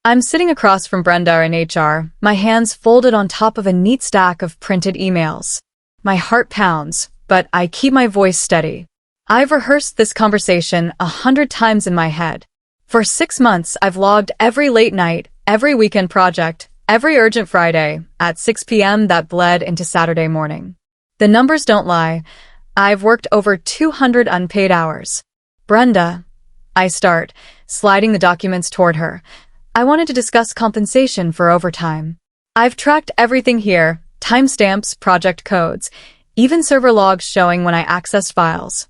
I'm sitting across from Brenda in HR, my hands folded on top of a neat stack of printed emails. My heart pounds, but I keep my voice steady. I've rehearsed this conversation 100 times in my head. For 6 months, I've logged every late night, every weekend project, every urgent Friday at 6 p.m. that bled into Saturday morning. The numbers don't lie. I've worked over 200 unpaid hours. Brenda, I start, sliding the documents toward her. I wanted to discuss compensation for overtime. I've tracked everything here, timestamps, project codes, even server logs showing when I accessed files.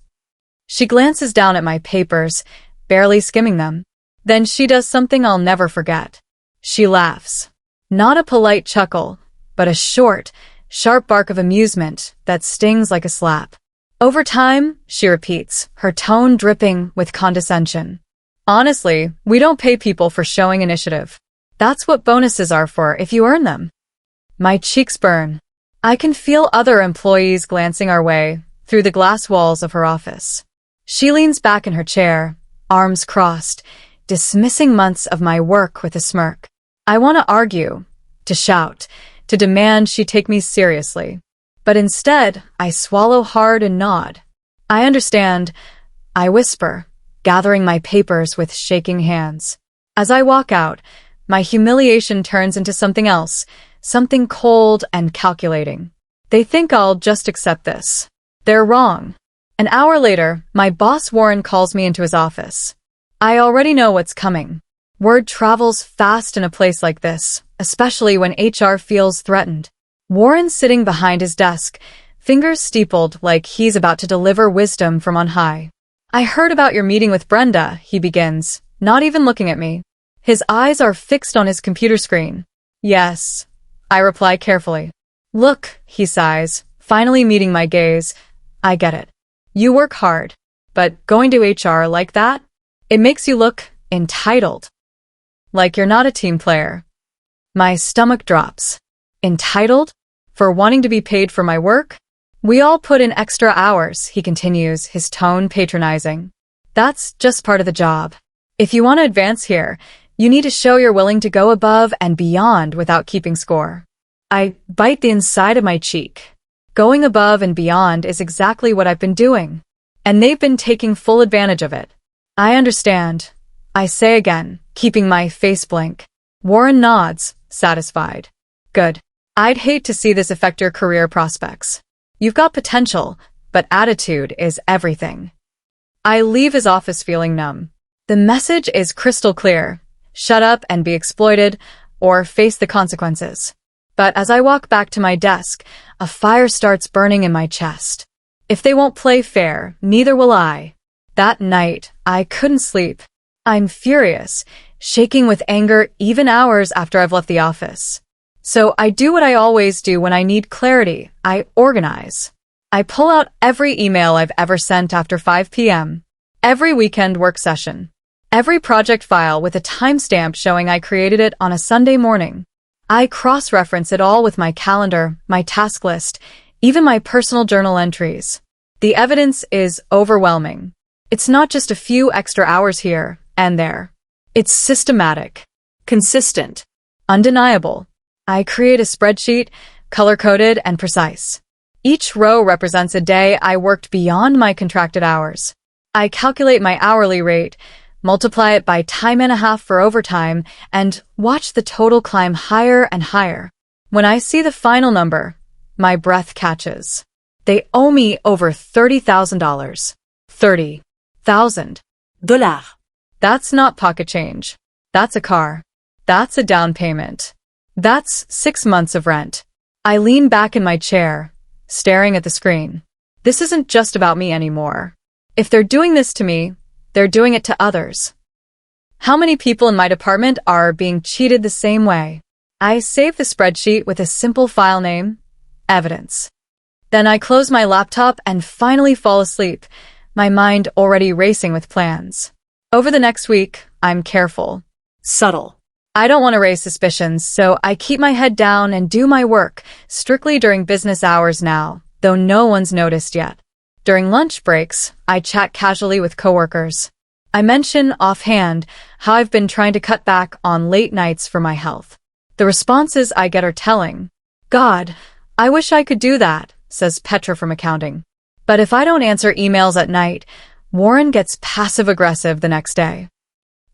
She glances down at my papers, barely skimming them. Then she does something I'll never forget. She laughs. Not a polite chuckle, but a short, sharp bark of amusement that stings like a slap. Overtime, she repeats, her tone dripping with condescension. Honestly, we don't pay people for showing initiative. That's what bonuses are for if you earn them. My cheeks burn. I can feel other employees glancing our way through the glass walls of her office. She leans back in her chair, arms crossed, dismissing months of my work with a smirk. I want to argue, to shout, to demand she take me seriously. But instead, I swallow hard and nod. I understand, I whisper, gathering my papers with shaking hands. As I walk out, my humiliation turns into something else, something cold and calculating. They think I'll just accept this. They're wrong. An hour later, my boss Warren calls me into his office. I already know what's coming. Word travels fast in a place like this, especially when HR feels threatened. Warren's sitting behind his desk, fingers steepled like he's about to deliver wisdom from on high. I heard about your meeting with Brenda, he begins, not even looking at me. His eyes are fixed on his computer screen. Yes, I reply carefully. Look, he sighs, finally meeting my gaze. I get it. You work hard, but going to HR like that? It makes you look entitled. Like you're not a team player. My stomach drops. Entitled? For wanting to be paid for my work? We all put in extra hours, he continues, his tone patronizing. That's just part of the job. If you want to advance here, you need to show you're willing to go above and beyond without keeping score. I bite the inside of my cheek. Going above and beyond is exactly what I've been doing. And they've been taking full advantage of it. I understand. I say again, keeping my face blank. Warren nods, satisfied. Good. I'd hate to see this affect your career prospects. You've got potential, but attitude is everything. I leave his office feeling numb. The message is crystal clear. Shut up and be exploited, or face the consequences. But as I walk back to my desk, a fire starts burning in my chest. If they won't play fair, neither will I. That night, I couldn't sleep. I'm furious, shaking with anger even hours after I've left the office. So I do what I always do when I need clarity. I organize. I pull out every email I've ever sent after 5 p.m., every weekend work session, every project file with a timestamp showing I created it on a Sunday morning. I cross-reference it all with my calendar, my task list, even my personal journal entries. The evidence is overwhelming. It's not just a few extra hours here and there. It's systematic, consistent, undeniable. I create a spreadsheet, color-coded and precise. Each row represents a day I worked beyond my contracted hours. I calculate my hourly rate, multiply it by time and a half for overtime, and watch the total climb higher and higher. When I see the final number, my breath catches. They owe me over $30,000. $30,000. That's not pocket change. That's a car. That's a down payment. That's 6 months of rent. I lean back in my chair, staring at the screen. This isn't just about me anymore. If they're doing this to me, they're doing it to others. How many people in my department are being cheated the same way? I save the spreadsheet with a simple file name, evidence. Then I close my laptop and finally fall asleep, my mind already racing with plans. Over the next week, I'm careful. Subtle. I don't want to raise suspicions, so I keep my head down and do my work, strictly during business hours now, though no one's noticed yet. During lunch breaks, I chat casually with coworkers. I mention offhand how I've been trying to cut back on late nights for my health. The responses I get are telling. God, I wish I could do that, says Petra from accounting. But if I don't answer emails at night, Warren gets passive-aggressive the next day.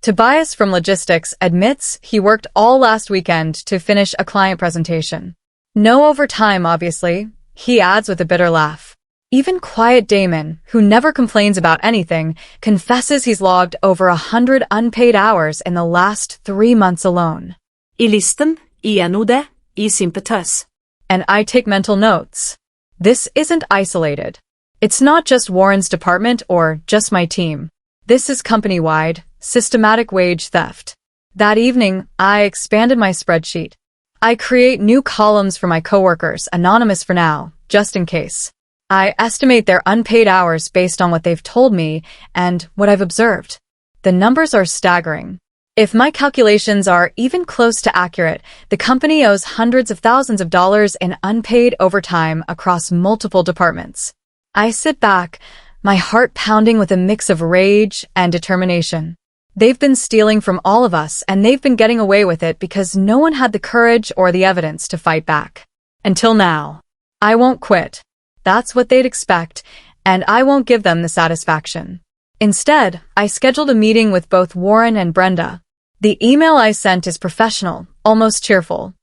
Tobias from logistics admits he worked all last weekend to finish a client presentation. No overtime, obviously, he adds with a bitter laugh. Even quiet Damon, who never complains about anything, confesses he's logged over 100 unpaid hours in the last 3 months alone. I listen, igjen det, I sympatös. And I take mental notes. This isn't isolated. It's not just Warren's department or just my team. This is company-wide, systematic wage theft. That evening, I expanded my spreadsheet. I create new columns for my coworkers, anonymous for now, just in case. I estimate their unpaid hours based on what they've told me and what I've observed. The numbers are staggering. If my calculations are even close to accurate, the company owes hundreds of thousands of dollars in unpaid overtime across multiple departments. I sit back, my heart pounding with a mix of rage and determination. They've been stealing from all of us, and they've been getting away with it because no one had the courage or the evidence to fight back. Until now. I won't quit. That's what they'd expect, and I won't give them the satisfaction. Instead, I scheduled a meeting with both Warren and Brenda. The email I sent is professional, almost cheerful.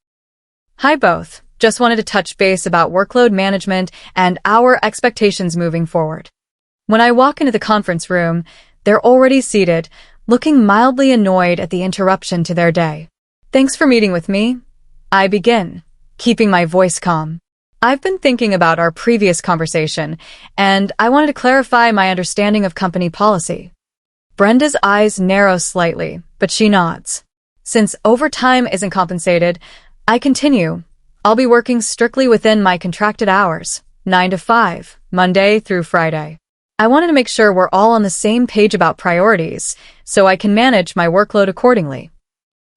Hi both. Just wanted to touch base about workload management and our expectations moving forward. When I walk into the conference room, they're already seated, looking mildly annoyed at the interruption to their day. Thanks for meeting with me. I begin, keeping my voice calm. I've been thinking about our previous conversation, and I wanted to clarify my understanding of company policy. Brenda's eyes narrow slightly, but she nods. Since overtime isn't compensated, I continue. I'll be working strictly within my contracted hours, 9 to 5, Monday through Friday. I wanted to make sure we're all on the same page about priorities, so I can manage my workload accordingly.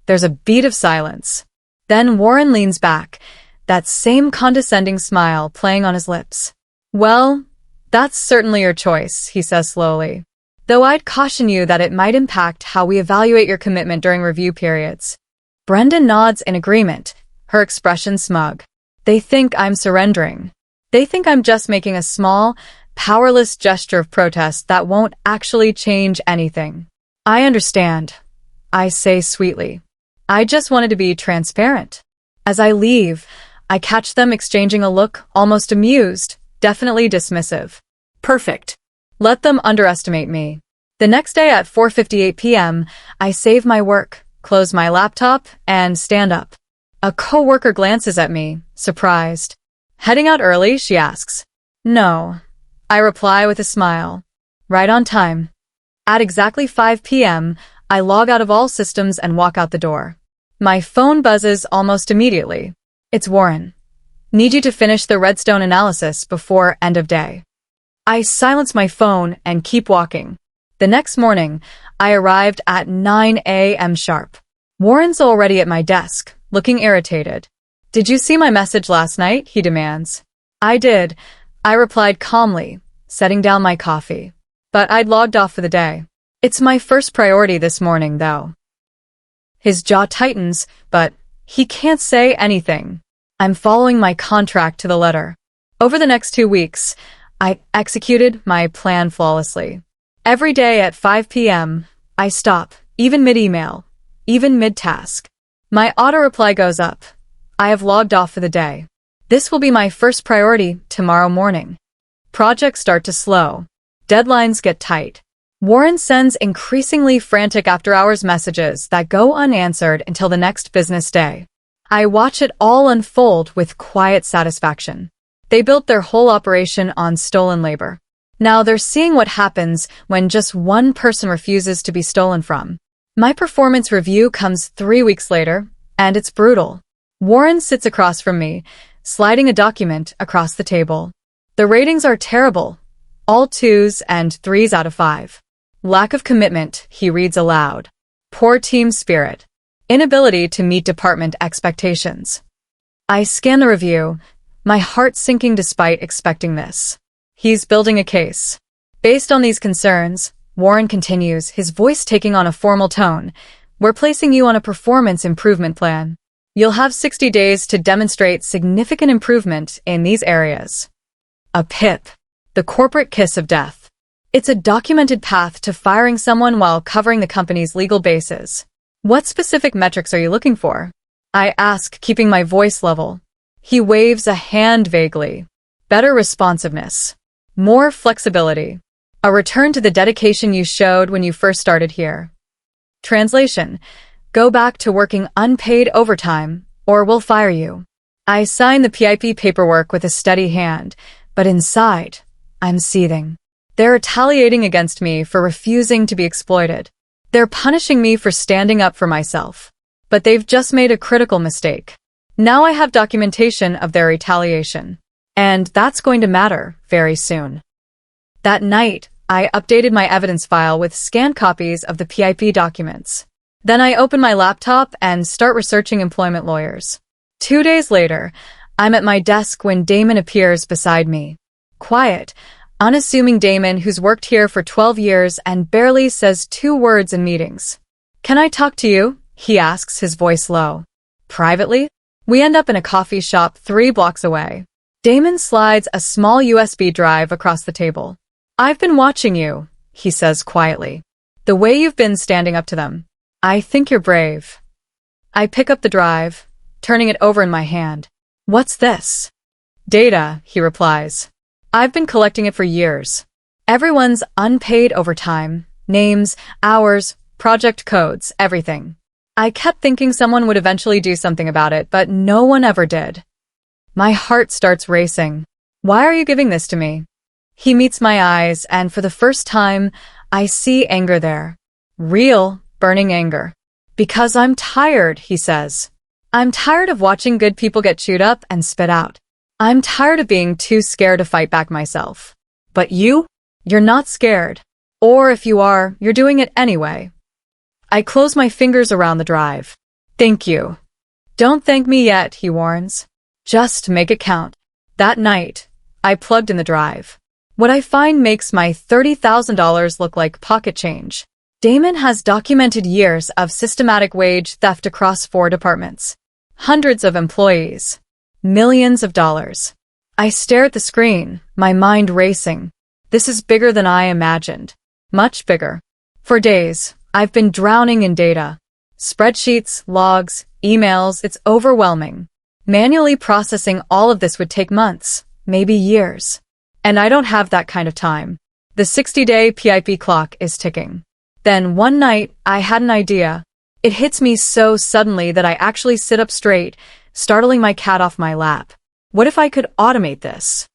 There's a beat of silence. Then Warren leans back, that same condescending smile playing on his lips. Well, that's certainly your choice, he says slowly. Though I'd caution you that it might impact how we evaluate your commitment during review periods. Brenda nods in agreement, her expression smug. They think I'm surrendering. They think I'm just making a small, powerless gesture of protest that won't actually change anything. I understand, I say sweetly. I just wanted to be transparent. As I leave, I catch them exchanging a look, almost amused, definitely dismissive. Perfect. Let them underestimate me. The next day at 4:58 p.m., I save my work, close my laptop, and stand up. A coworker glances at me, surprised. Heading out early, she asks. No. I reply with a smile. Right on time. At exactly 5 p.m., I log out of all systems and walk out the door. My phone buzzes almost immediately. It's Warren. Need you to finish the redstone analysis before end of day. I silence my phone and keep walking. The next morning, I arrived at 9 a.m. sharp. Warren's already at my desk, looking irritated. Did you see my message last night? He demands. I did. I replied calmly, setting down my coffee. But I'd logged off for the day. It's my first priority this morning, though. His jaw tightens, but he can't say anything. I'm following my contract to the letter. Over the next 2 weeks, I executed my plan flawlessly. Every day at 5 p.m., I stop, even mid-email, even mid-task. My auto-reply goes up. I have logged off for the day. This will be my first priority tomorrow morning. Projects start to slow. Deadlines get tight. Warren sends increasingly frantic after-hours messages that go unanswered until the next business day. I watch it all unfold with quiet satisfaction. They built their whole operation on stolen labor. Now they're seeing what happens when just one person refuses to be stolen from. My performance review comes 3 weeks later, and it's brutal. Warren sits across from me, sliding a document across the table. The ratings are terrible, all 2s and 3s out of 5. Lack of commitment, he reads aloud. Poor team spirit. Inability to meet department expectations. I scan the review, my heart sinking despite expecting this. He's building a case. Based on these concerns, Warren continues, his voice taking on a formal tone. We're placing you on a performance improvement plan. You'll have 60 days to demonstrate significant improvement in these areas. A PIP, the corporate kiss of death. It's a documented path to firing someone while covering the company's legal bases. What specific metrics are you looking for? I ask, keeping my voice level. He waves a hand vaguely. Better responsiveness. More flexibility. A return to the dedication you showed when you first started here. Translation. Go back to working unpaid overtime, or we'll fire you. I sign the PIP paperwork with a steady hand, but inside, I'm seething. They're retaliating against me for refusing to be exploited. They're punishing me for standing up for myself. But they've just made a critical mistake. Now I have documentation of their retaliation. And that's going to matter very soon. That night, I updated my evidence file with scanned copies of the PIP documents. Then I open my laptop and start researching employment lawyers. 2 days later, I'm at my desk when Damon appears beside me. Quiet, unassuming Damon who's worked here for 12 years and barely says 2 words in meetings. Can I talk to you? He asks, his voice low. Privately? We end up in a coffee shop 3 blocks away. Damon slides a small USB drive across the table. I've been watching you, he says quietly. The way you've been standing up to them. I think you're brave. I pick up the drive, turning it over in my hand. What's this? Data, he replies. I've been collecting it for years. Everyone's unpaid overtime, names, hours, project codes, everything. I kept thinking someone would eventually do something about it, but no one ever did. My heart starts racing. Why are you giving this to me? He meets my eyes, and for the first time, I see anger there. Real, burning anger. Because I'm tired, he says. I'm tired of watching good people get chewed up and spit out. I'm tired of being too scared to fight back myself. But you're not scared. Or if you are, you're doing it anyway. I close my fingers around the drive. Thank you. Don't thank me yet, he warns. Just make it count. That night, I plugged in the drive. What I find makes my $30,000 look like pocket change. Damon has documented years of systematic wage theft across 4 departments. Hundreds of employees. Millions of dollars. I stare at the screen, my mind racing. This is bigger than I imagined. Much bigger. For days, I've been drowning in data. Spreadsheets, logs, emails, it's overwhelming. Manually processing all of this would take months, maybe years. And I don't have that kind of time. The 60-day PIP clock is ticking. Then one night, I had an idea. It hits me so suddenly that I actually sit up straight, startling my cat off my lap. What if I could automate this?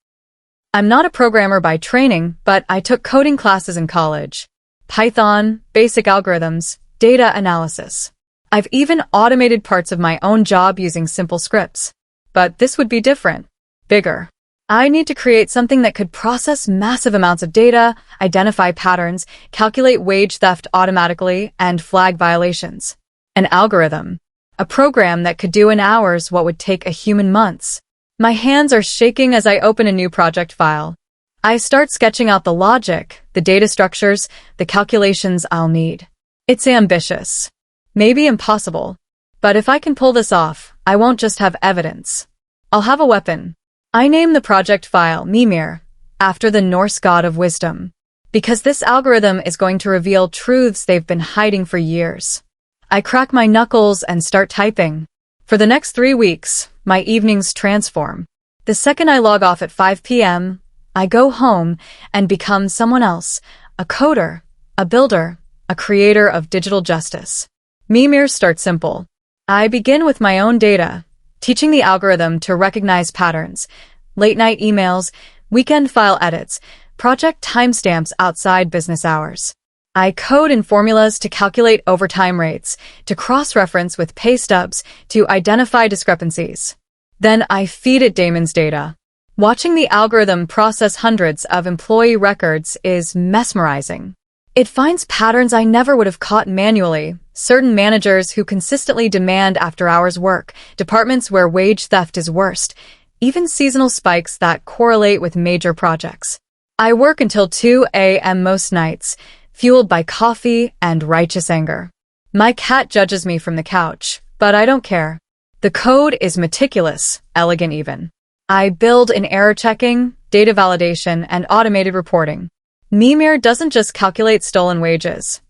I'm not a programmer by training, but I took coding classes in college. Python, basic algorithms, data analysis. I've even automated parts of my own job using simple scripts. But this would be different. Bigger. I need to create something that could process massive amounts of data, identify patterns, calculate wage theft automatically, and flag violations. An algorithm. A program that could do in hours what would take a human months. My hands are shaking as I open a new project file. I start sketching out the logic, the data structures, the calculations I'll need. It's ambitious. Maybe impossible. But if I can pull this off, I won't just have evidence. I'll have a weapon. I name the project file Mimir, after the Norse god of wisdom, because this algorithm is going to reveal truths they've been hiding for years. I crack my knuckles and start typing. For the next 3 weeks, my evenings transform. The second I log off at 5 p.m., I go home and become someone else, a coder, a builder, a creator of digital justice. Mimir starts simple. I begin with my own data, teaching the algorithm to recognize patterns, late-night emails, weekend file edits, project timestamps outside business hours. I code in formulas to calculate overtime rates, to cross-reference with pay stubs, to identify discrepancies. Then I feed it Damon's data. Watching the algorithm process hundreds of employee records is mesmerizing. It finds patterns I never would have caught manually. Certain managers who consistently demand after-hours work, departments where wage theft is worst, even seasonal spikes that correlate with major projects. I work until 2 a.m. most nights, fueled by coffee and righteous anger. My cat judges me from the couch, but I don't care. The code is meticulous, elegant even. I build in error checking, data validation, and automated reporting. Mimir doesn't just calculate stolen wages.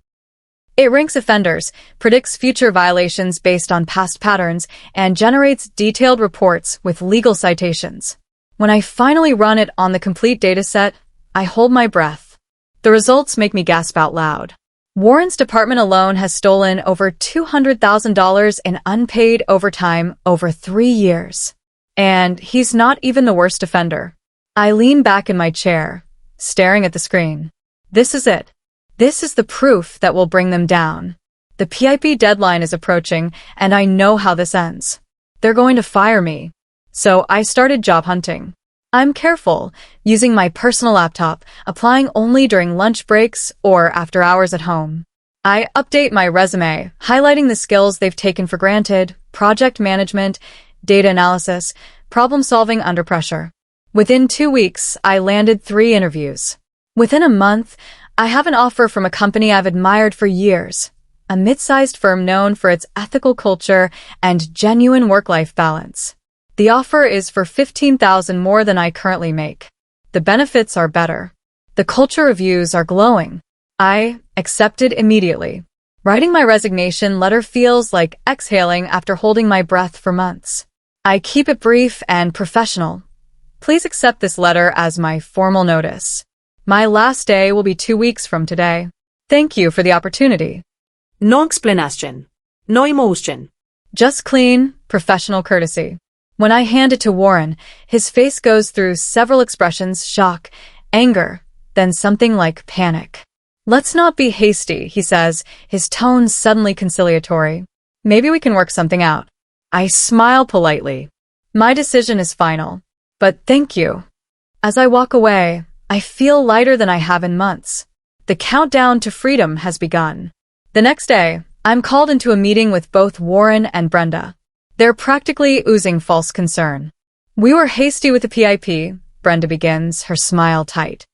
It ranks offenders, predicts future violations based on past patterns, and generates detailed reports with legal citations. When I finally run it on the complete dataset, I hold my breath. The results make me gasp out loud. Warren's department alone has stolen over $200,000 in unpaid overtime over 3 years. And he's not even the worst offender. I lean back in my chair, staring at the screen. This is it. This is the proof that will bring them down. The PIP deadline is approaching, and I know how this ends. They're going to fire me. So I started job hunting. I'm careful, using my personal laptop, applying only during lunch breaks or after hours at home. I update my resume, highlighting the skills they've taken for granted: project management, data analysis, problem solving under pressure. Within 2 weeks, I landed 3 interviews. Within a month, I have an offer from a company I've admired for years, a mid-sized firm known for its ethical culture and genuine work-life balance. The offer is for $15,000 more than I currently make. The benefits are better. The culture reviews are glowing. I accepted immediately. Writing my resignation letter feels like exhaling after holding my breath for months. I keep it brief and professional. Please accept this letter as my formal notice. My last day will be 2 weeks from today. Thank you for the opportunity. No explanation. No emotion. Just clean, professional courtesy. When I hand it to Warren, his face goes through several expressions: shock, anger, then something like panic. Let's not be hasty, he says, his tone suddenly conciliatory. Maybe we can work something out. I smile politely. My decision is final. But thank you. As I walk away, I feel lighter than I have in months. The countdown to freedom has begun. The next day, I'm called into a meeting with both Warren and Brenda. They're practically oozing false concern. We were hasty with the PIP, Brenda begins, her smile tight.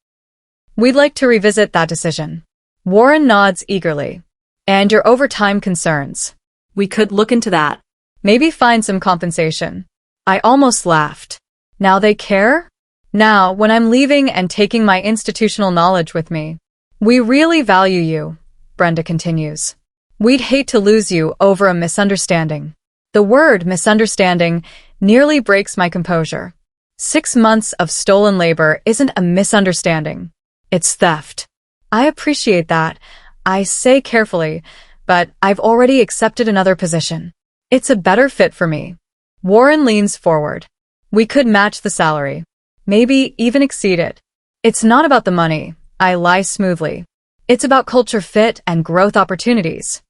We'd like to revisit that decision. Warren nods eagerly. And your overtime concerns? We could look into that. Maybe find some compensation. I almost laughed. Now they care? Now, when I'm leaving and taking my institutional knowledge with me. We really value you, Brenda continues. We'd hate to lose you over a misunderstanding. The word misunderstanding nearly breaks my composure. 6 months of stolen labor isn't a misunderstanding. It's theft. I appreciate that, I say carefully, but I've already accepted another position. It's a better fit for me. Warren leans forward. We could match the salary. Maybe even exceed it. It's not about the money, I lie smoothly. It's about culture fit and growth opportunities.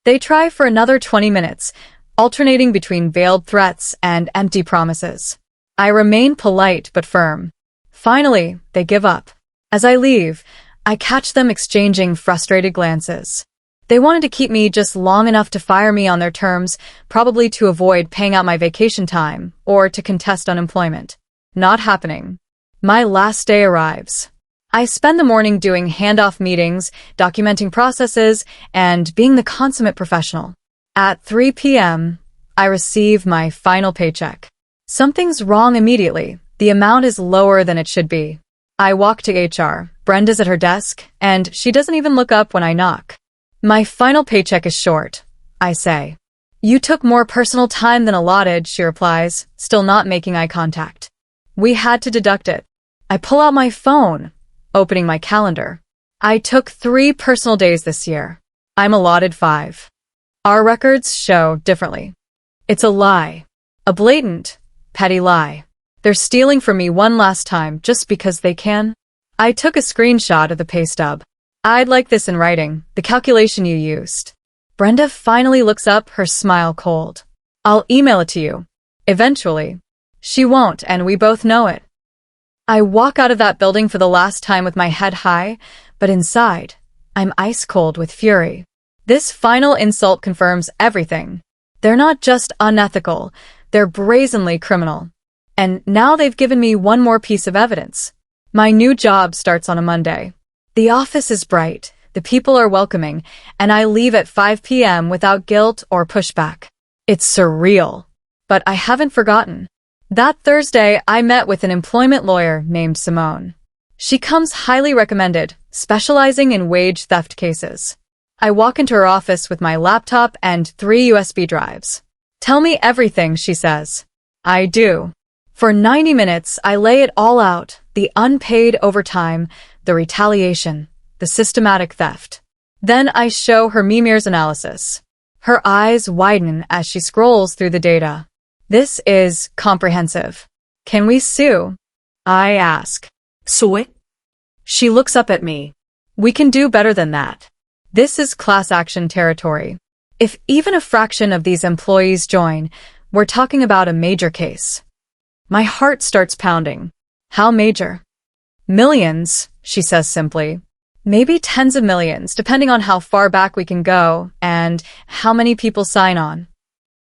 They try for another 20 minutes, alternating between veiled threats and empty promises. I remain polite but firm. Finally, they give up. As I leave, I catch them exchanging frustrated glances. They wanted to keep me just long enough to fire me on their terms, probably to avoid paying out my vacation time or to contest unemployment. Not happening. My last day arrives. I spend the morning doing handoff meetings, documenting processes, and being the consummate professional. At 3 p.m., I receive my final paycheck. Something's wrong immediately. The amount is lower than it should be. I walk to HR. Brenda's at her desk, and she doesn't even look up when I knock. My final paycheck is short, I say. You took more personal time than allotted, she replies, still not making eye contact. We had to deduct it. I pull out my phone, opening my calendar. I took 3 personal days this year. I'm allotted 5. Our records show differently. It's a lie. A blatant, petty lie. They're stealing from me one last time just because they can. I took a screenshot of the pay stub. I'd like this in writing, the calculation you used. Brenda finally looks up, her smile cold. I'll email it to you. Eventually. She won't, and we both know it. I walk out of that building for the last time with my head high, but inside, I'm ice cold with fury. This final insult confirms everything. They're not just unethical, they're brazenly criminal. And now they've given me one more piece of evidence. My new job starts on a Monday. The office is bright, the The people are welcoming, and I leave at 5 p.m. without guilt or pushback. It's surreal. But I haven't forgotten. That Thursday, I met with an employment lawyer named Simone. She comes highly recommended, specializing in wage theft cases. I walk into her office with my laptop and 3 USB drives. "Tell me everything," she says. I do. For 90 minutes, I lay it all out: the unpaid overtime, the retaliation, the systematic theft. Then I show her Mimir's analysis. Her eyes widen as she scrolls through the data. "This is comprehensive. Can we sue?" I ask. Så? She looks up at me. "We can do better than that. This is class action territory. If even a fraction of these employees join, we're talking about a major case." My heart starts pounding. "How major?" "Millions," she says simply. "Maybe tens of millions, depending on how far back we can go and how many people sign on."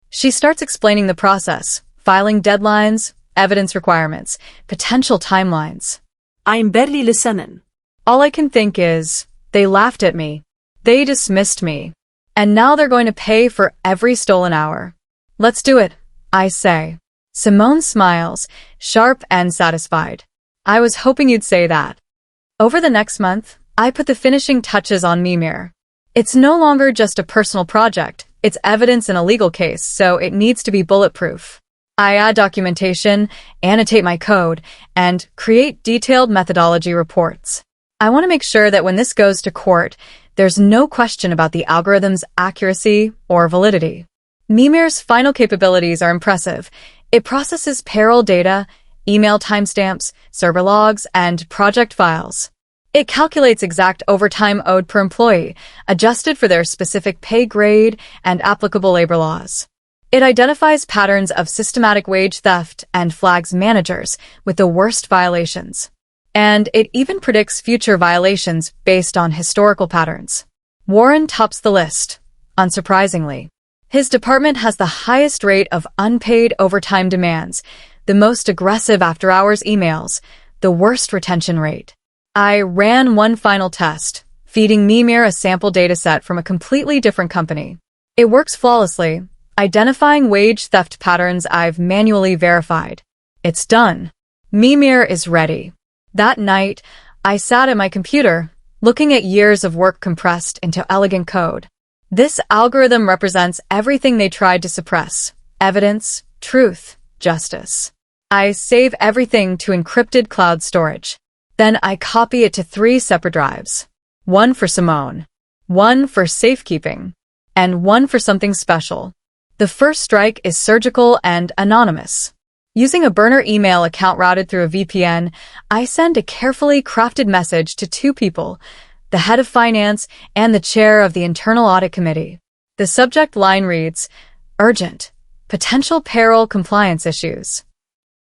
She starts explaining the process: filing deadlines, evidence requirements, potential timelines. I'm barely listening. All I can think is, they laughed at me. They dismissed me. And now they're going to pay for every stolen hour. "Let's do it," I say. Simone smiles, sharp and satisfied. "I was hoping you'd say that." Over the next month, I put the finishing touches on Mimir. It's no longer just a personal project. It's evidence in a legal case, so it needs to be bulletproof. I add documentation, annotate my code, and create detailed methodology reports. I want to make sure that when this goes to court, there's no question about the algorithm's accuracy or validity. Mimir's final capabilities are impressive. It processes payroll data, email timestamps, server logs, and project files. It calculates exact overtime owed per employee, adjusted for their specific pay grade and applicable labor laws. It identifies patterns of systematic wage theft and flags managers with the worst violations. And it even predicts future violations based on historical patterns. Warren tops the list, unsurprisingly. His department has the highest rate of unpaid overtime demands, the most aggressive after-hours emails, the worst retention rate. I ran one final test, feeding Mimir a sample dataset from a completely different company. It works flawlessly, identifying wage theft patterns I've manually verified. It's done. Mimir is ready. That night, I sat at my computer, looking at years of work compressed into elegant code. This algorithm represents everything they tried to suppress: evidence, truth, justice. I save everything to encrypted cloud storage. Then I copy it to 3 separate drives. One for Simone, one for safekeeping, and one for something special. The first strike is surgical and anonymous. Using a burner email account routed through a VPN, I send a carefully crafted message to 2 people, the head of finance and the chair of the internal audit committee. The subject line reads, "Urgent, potential payroll compliance issues."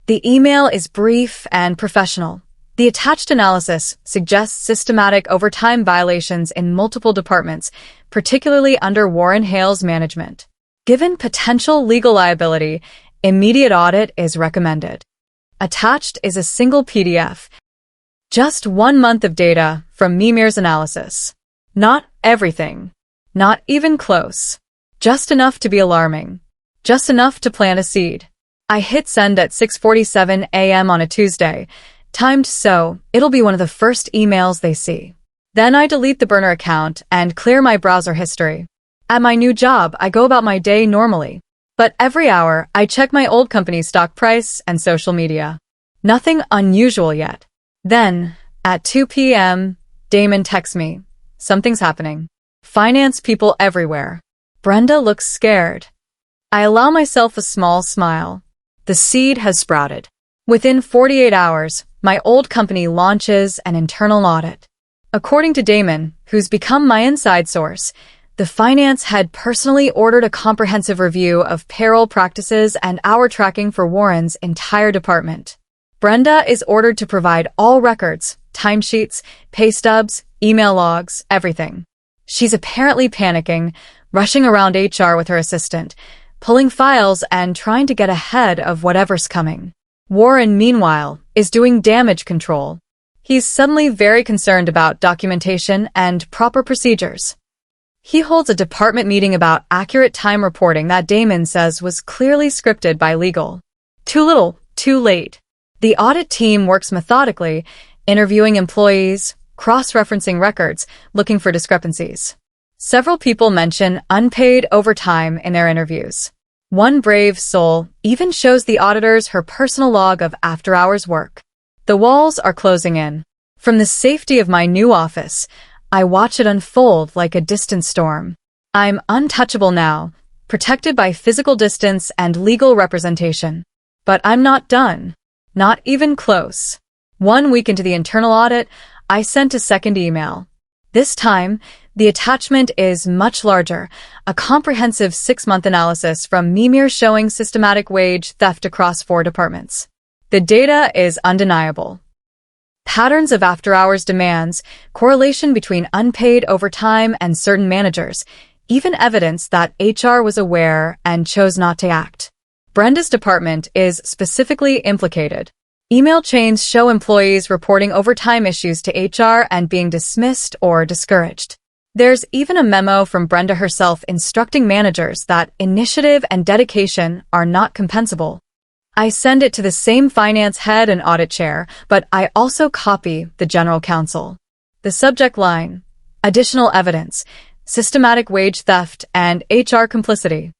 The email is brief and professional. The attached analysis suggests systematic overtime violations in multiple departments, particularly under Warren Hale's management. Given potential legal liability, immediate audit is recommended. Attached is a single PDF. Just 1 month of data from Mimir's analysis. Not everything. Not even close. Just enough to be alarming. Just enough to plant a seed. I hit send at 6:47 a.m. on a Tuesday, timed so it'll be one of the first emails they see. Then I delete the burner account and clear my browser history. At my new job, I go about my day normally. But every hour, I check my old company's stock price and social media. Nothing unusual yet. Then, at 2 p.m., Damon texts me. Something's happening. Finance people everywhere. Brenda looks scared. I allow myself a small smile. The seed has sprouted. Within 48 hours, my old company launches an internal audit. According to Damon, who's become my inside source, the finance head personally ordered a comprehensive review of payroll practices and hour tracking for Warren's entire department. Brenda is ordered to provide all records, timesheets, pay stubs, email logs, everything. She's apparently panicking, rushing around HR with her assistant, pulling files and trying to get ahead of whatever's coming. Warren, meanwhile, is doing damage control. He's suddenly very concerned about documentation and proper procedures. He holds a department meeting about accurate time reporting that Damon says was clearly scripted by legal. Too little, too late. The audit team works methodically, interviewing employees, cross-referencing records, looking for discrepancies. Several people mention unpaid overtime in their interviews. One brave soul even shows the auditors her personal log of after-hours work. The walls are closing in. From the safety of my new office, I watch it unfold like a distant storm. I'm untouchable now, protected by physical distance and legal representation. But I'm not done. Not even close. 1 week into the internal audit, I sent a second email. This time, the attachment is much larger, a comprehensive 6-month analysis from Mimir showing systematic wage theft across 4 departments. The data is undeniable. Patterns of after-hours demands, correlation between unpaid overtime and certain managers, even evidence that HR was aware and chose not to act. Brenda's department is specifically implicated. Email chains show employees reporting overtime issues to HR and being dismissed or discouraged. There's even a memo from Brenda herself instructing managers that initiative and dedication are not compensable. I send it to the same finance head and audit chair, but I also copy the general counsel. The subject line: additional evidence, systematic wage theft, and HR complicity.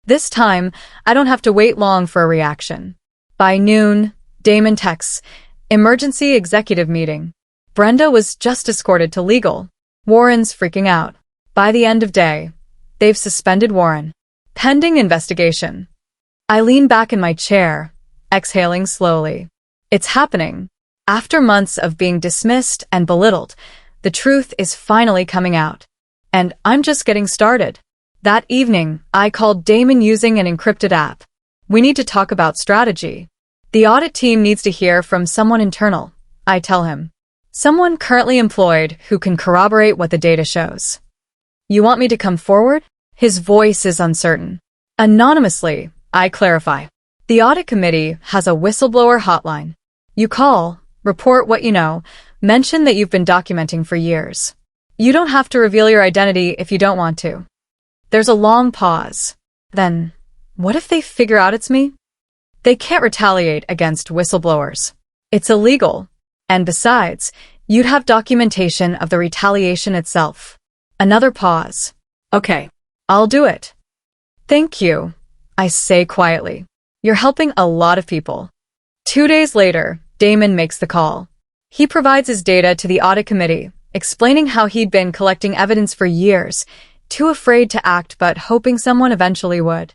This time, I don't have to wait long for a reaction. By noon, Damon texts, emergency executive meeting. Brenda was just escorted to legal. Warren's freaking out. By the end of day, they've suspended Warren. Pending investigation. I lean back in my chair, exhaling slowly. It's happening. After months of being dismissed and belittled, the truth is finally coming out. And I'm just getting started. That evening, I called Damon using an encrypted app. We need to talk about strategy. The audit team needs to hear from someone internal, I tell him. Someone currently employed who can corroborate what the data shows. You want me to come forward? His voice is uncertain. Anonymously, I clarify. The audit committee has a whistleblower hotline. You call, report what you know, mention that you've been documenting for years. You don't have to reveal your identity if you don't want to. There's a long pause. Then, what if they figure out it's me? They can't retaliate against whistleblowers. It's illegal. And besides, you'd have documentation of the retaliation itself. Another pause. Okay, I'll do it. Thank you, I say quietly. You're helping a lot of people. 2 days later, Damon makes the call. He provides his data to the audit committee, explaining how he'd been collecting evidence for years, too afraid to act but hoping someone eventually would.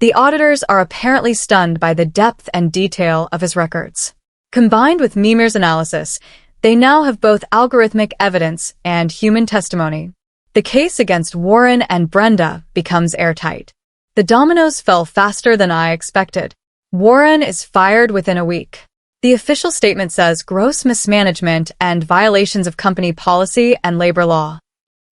The auditors are apparently stunned by the depth and detail of his records. Combined with Mimir's analysis, they now have both algorithmic evidence and human testimony. The case against Warren and Brenda becomes airtight. The dominoes fell faster than I expected. Warren is fired within a week. The official statement says gross mismanagement and violations of company policy and labor law.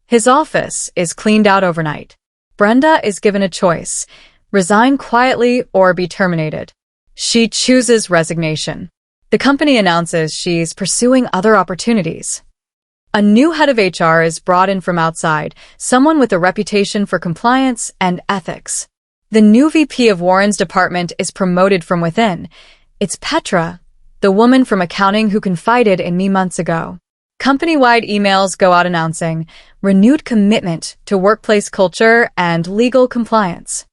His office is cleaned out overnight. Brenda is given a choice: resign quietly or be terminated. She chooses resignation. The company announces she's pursuing other opportunities. A new head of HR is brought in from outside, someone with a reputation for compliance and ethics. The new VP of Warren's department is promoted from within. It's Petra, the woman from accounting who confided in me months ago. Company-wide emails go out announcing renewed commitment to workplace culture and legal compliance.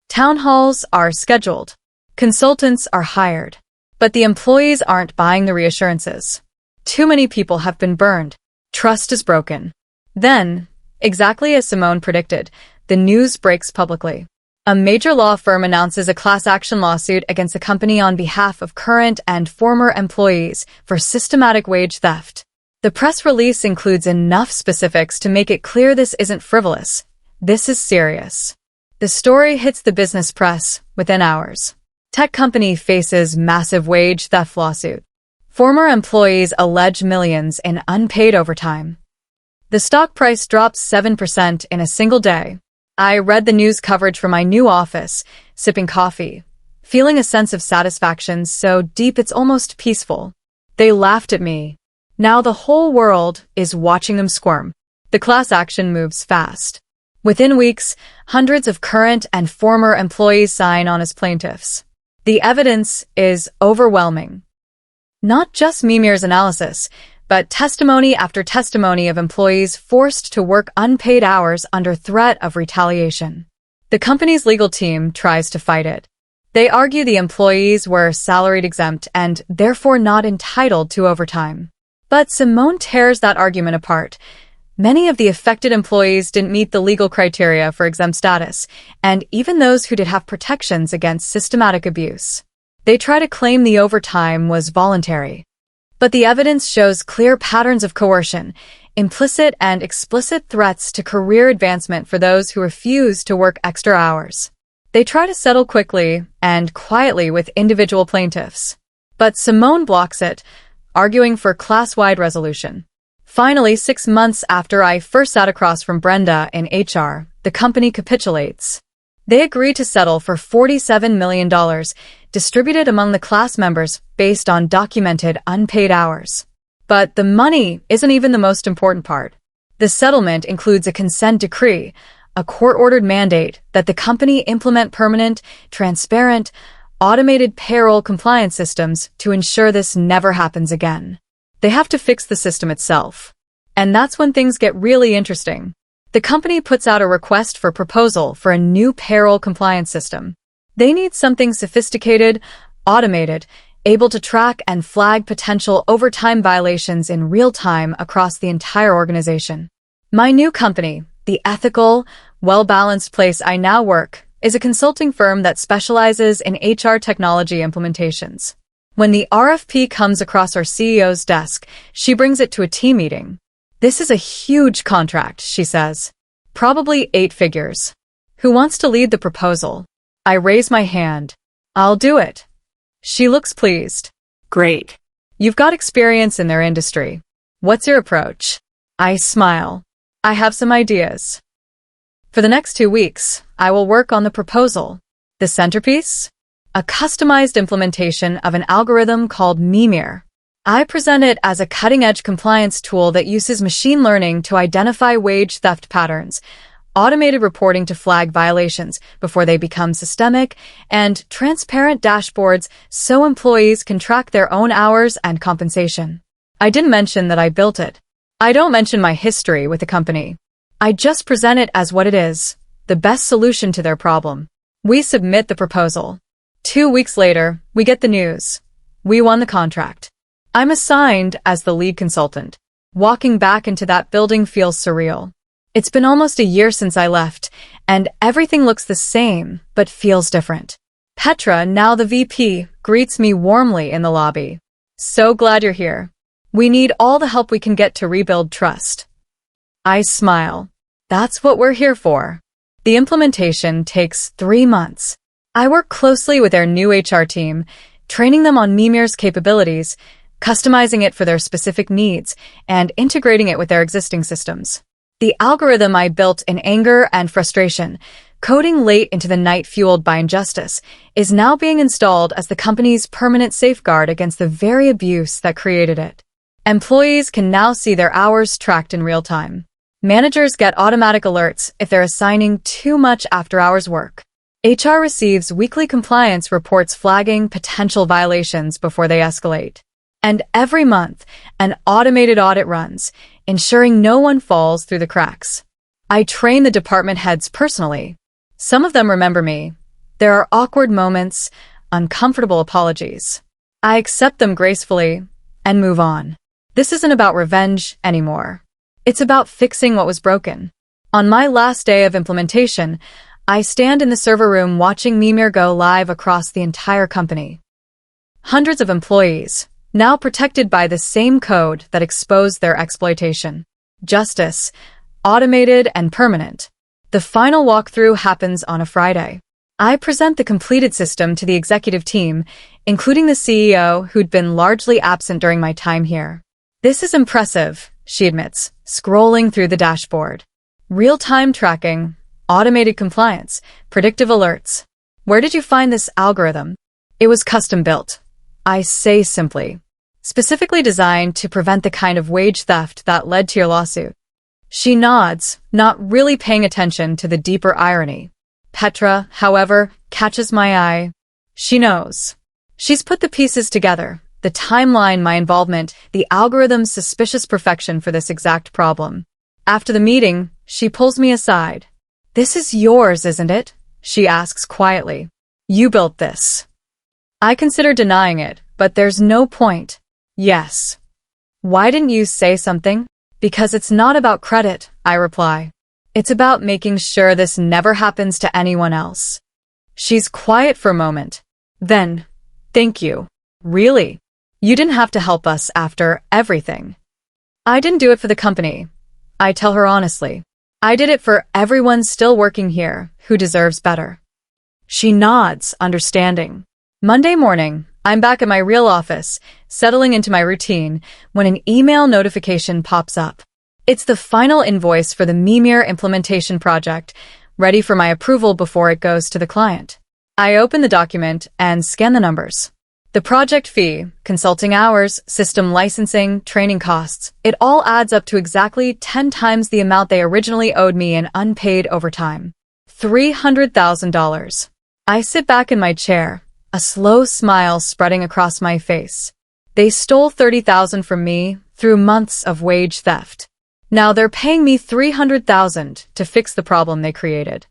Town halls are scheduled. Consultants are hired. But the employees aren't buying the reassurances. Too many people have been burned. Trust is broken. Then, exactly as Simone predicted, the news breaks publicly. A major law firm announces a class action lawsuit against the company on behalf of current and former employees for systematic wage theft. The press release includes enough specifics to make it clear this isn't frivolous. This is serious. The story hits the business press within hours. Tech company faces massive wage theft lawsuit. Former employees allege millions in unpaid overtime. The stock price drops 7% in a single day. I read the news coverage from my new office, sipping coffee, feeling a sense of satisfaction so deep it's almost peaceful. They laughed at me, Now the whole world is watching them squirm. The class action moves fast. Within weeks, hundreds of current and former employees sign on as plaintiffs. The evidence is overwhelming. Not just Mimir's analysis, but testimony after testimony of employees forced to work unpaid hours under threat of retaliation. The company's legal team tries to fight it. They argue the employees were salaried exempt and therefore not entitled to overtime. But Simone tears that argument apart. Many of the affected employees didn't meet the legal criteria for exempt status, and even those who did have protections against systematic abuse. They try to claim the overtime was voluntary. But the evidence shows clear patterns of coercion, implicit and explicit threats to career advancement for those who refuse to work extra hours. They try to settle quickly and quietly with individual plaintiffs. But Simone blocks it, arguing for class-wide resolution. Finally, 6 months after I first sat across from Brenda in HR, the company capitulates. They agree to settle for $47 million, distributed among the class members based on documented unpaid hours. But the money isn't even the most important part. The settlement includes a consent decree, a court-ordered mandate that the company implement permanent, transparent, automated payroll compliance systems to ensure this never happens again. They have to fix the system itself. And that's when things get really interesting. The company puts out a request for proposal for a new payroll compliance system. They need something sophisticated, automated, able to track and flag potential overtime violations in real time across the entire organization. My new company, the ethical, well-balanced place I now work, is a consulting firm that specializes in HR technology implementations. When the RFP comes across our CEO's desk, she brings it to a team meeting. This is a huge contract, she says. Probably 8 figures. Who wants to lead the proposal? I raise my hand. I'll do it. She looks pleased. Great. You've got experience in their industry. What's your approach? I smile. I have some ideas. For the next 2 weeks, I will work on the proposal. The centerpiece? A customized implementation of an algorithm called Mimir. I present it as a cutting-edge compliance tool that uses machine learning to identify wage theft patterns, automated reporting to flag violations before they become systemic, and transparent dashboards so employees can track their own hours and compensation. I didn't mention that I built it. I don't mention my history with the company. I just present it as what it is, the best solution to their problem. We submit the proposal. 2 weeks later, we get the news. We won the contract. I'm assigned as the lead consultant. Walking back into that building feels surreal. It's been almost a year since I left, and everything looks the same, but feels different. Petra, now the VP, greets me warmly in the lobby. So glad you're here. We need all the help we can get to rebuild trust. I smile. That's what we're here for. The implementation takes 3 months. I work closely with their new HR team, training them on Mimir's capabilities, customizing it for their specific needs, and integrating it with their existing systems. The algorithm I built in anger and frustration, coding late into the night fueled by injustice, is now being installed as the company's permanent safeguard against the very abuse that created it. Employees can now see their hours tracked in real time. Managers get automatic alerts if they're assigning too much after-hours work. HR receives weekly compliance reports flagging potential violations before they escalate. And every month, an automated audit runs, ensuring no one falls through the cracks. I train the department heads personally. Some of them remember me. There are awkward moments, uncomfortable apologies. I accept them gracefully and move on. This isn't about revenge anymore. It's about fixing what was broken. On my last day of implementation, I stand in the server room watching Mimir go live across the entire company. Hundreds of employees, now protected by the same code that exposed their exploitation. Justice, automated and permanent. The final walkthrough happens on a Friday. I present the completed system to the executive team, including the CEO who'd been largely absent during my time here. This is impressive, she admits, scrolling through the dashboard. Real-time tracking, automated compliance, predictive alerts. Where did you find this algorithm? It was custom built. I say simply. specifically designed to prevent the kind of wage theft that led to your lawsuit. She nods, not really paying attention to the deeper irony. Petra, however, catches my eye. She knows. She's put the pieces together, the timeline, my involvement, the algorithm's suspicious perfection for this exact problem. After the meeting, she pulls me aside. "This is yours, isn't it?" she asks quietly. "You built this." I consider denying it, but there's no point. "Yes." "Why didn't you say something?" "Because it's not about credit," I reply. "It's about making sure this never happens to anyone else." She's quiet for a moment. Then, "Thank you. Really? You didn't have to help us after everything." "I didn't do it for the company," I tell her honestly. "I did it for everyone still working here who deserves better." She nods, understanding. Monday morning, I'm back at my real office, settling into my routine, when an email notification pops up. It's the final invoice for the Mimir implementation project, ready for my approval before it goes to the client. I open the document and scan the numbers. The project fee, consulting hours, system licensing, training costs, it all adds up to exactly 10 times the amount they originally owed me in unpaid overtime. $300,000. I sit back in my chair, a slow smile spreading across my face. They stole $30,000 from me through months of wage theft. Now they're paying me $300,000 to fix the problem they created.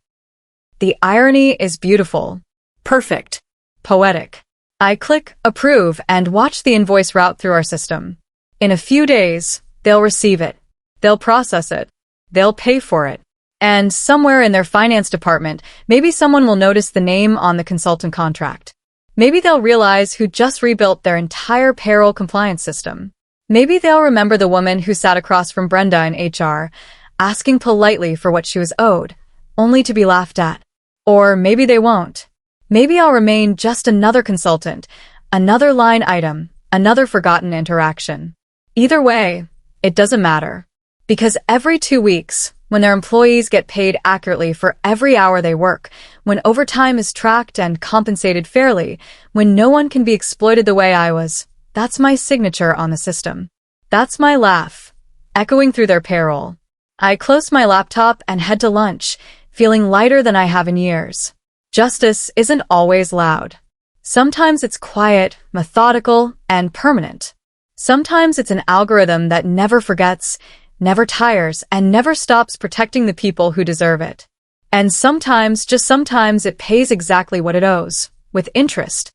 The irony is beautiful. Perfect. Poetic. I click approve and watch the invoice route through our system. In a few days, they'll receive it. They'll process it. They'll pay for it. And somewhere in their finance department, maybe someone will notice the name on the consultant contract. Maybe they'll realize who just rebuilt their entire payroll compliance system. Maybe they'll remember the woman who sat across from Brenda in HR, asking politely for what she was owed, only to be laughed at. Or maybe they won't. Maybe I'll remain just another consultant, another line item, another forgotten interaction. Either way, it doesn't matter. Because every 2 weeks, when their employees get paid accurately for every hour they work, when overtime is tracked and compensated fairly, when no one can be exploited the way I was, that's my signature on the system. That's my laugh, echoing through their payroll. I close my laptop and head to lunch, feeling lighter than I have in years. Justice isn't always loud. Sometimes it's quiet, methodical, and permanent. Sometimes it's an algorithm that never forgets, never tires, and never stops protecting the people who deserve it. And sometimes, just sometimes, it pays exactly what it owes, with interest.